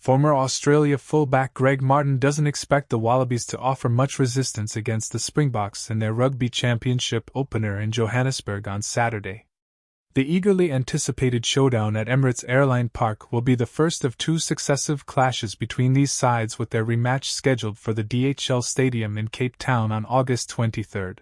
Former Australia fullback Greg Martin doesn't expect the Wallabies to offer much resistance against the Springboks in their Rugby Championship opener in Johannesburg on Saturday. The eagerly anticipated showdown at Emirates Airline Park will be the first of two successive clashes between these sides, with their rematch scheduled for the DHL Stadium in Cape Town on August 23.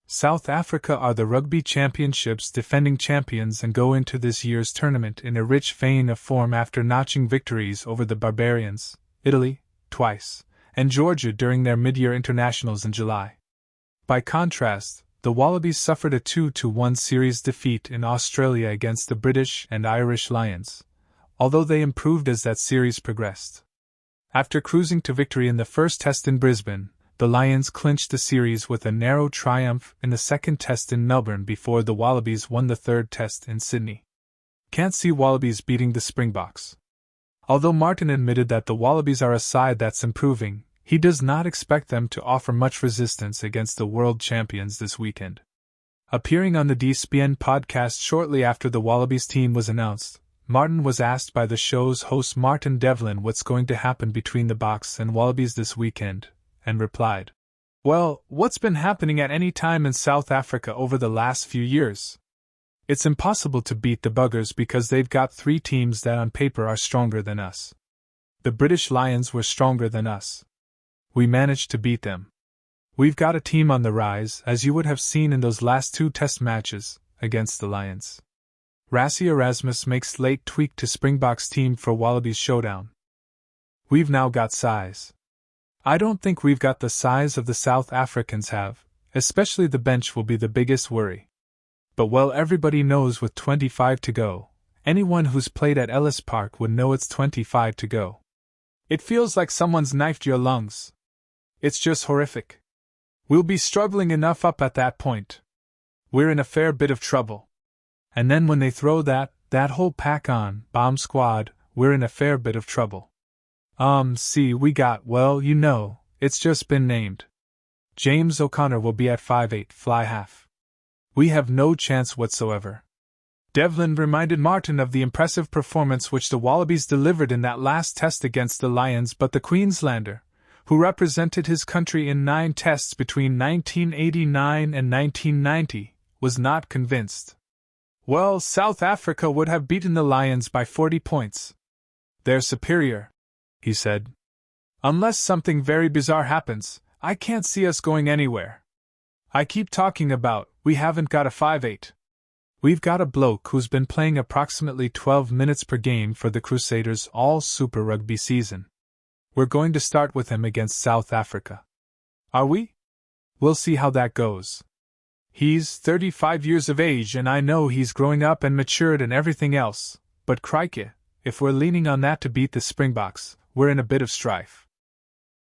South Africa are the Rugby Championship's defending champions and go into this year's tournament in a rich vein of form after notching victories over the Barbarians, Italy, twice, and Georgia during their mid-year internationals in July. By contrast, the Wallabies suffered a 2-1 series defeat in Australia against the British and Irish Lions, although they improved as that series progressed. After cruising to victory in the first test in Brisbane, the Lions clinched the series with a narrow triumph in the second test in Melbourne before the Wallabies won the third test in Sydney. Can't see Wallabies beating the Springboks. Although Martin admitted that the Wallabies are a side that's improving, he does not expect them to offer much resistance against the world champions this weekend. Appearing on the DSPN podcast shortly after the Wallabies team was announced, Martin was asked by the show's host Martin Devlin what's going to happen between the Boks and Wallabies this weekend, and replied, "Well, what's been happening at any time in South Africa over the last few years? It's impossible to beat the Buggers because they've got three teams that on paper are stronger than us. The British Lions were stronger than us. We managed to beat them. We've got a team on the rise, as you would have seen in those last two test matches against the Lions." Rassie Erasmus makes late tweak to Springboks team for Wallabies showdown. "We've now got size. I don't think we've got the size of the South Africans have, especially the bench will be the biggest worry. But well, everybody knows with 25 to go, anyone who's played at Ellis Park would know it's 25 to go. It feels like someone's knifed your lungs. It's just horrific. We'll be struggling enough up at that point. We're in a fair bit of trouble. And then when they throw that whole pack on, bomb squad, we're in a fair bit of trouble. See, we got, well, you know, it's just been named. James O'Connor will be at 5'8", fly half. We have no chance whatsoever." Devlin reminded Martin of the impressive performance which the Wallabies delivered in that last test against the Lions, but the Queenslander, who represented his country in 9 tests between 1989 and 1990, was not convinced. "Well, South Africa would have beaten the Lions by 40 points. They're superior," he said. "Unless something very bizarre happens, I can't see us going anywhere. I keep talking about, we haven't got a 5'8". We've got a bloke who's been playing approximately 12 minutes per game for the Crusaders all Super Rugby season. We're going to start with him against South Africa." "Are we? We'll see how that goes. He's 35 years of age and I know he's growing up and matured and everything else, but crikey, if we're leaning on that to beat the Springboks, we're in a bit of strife.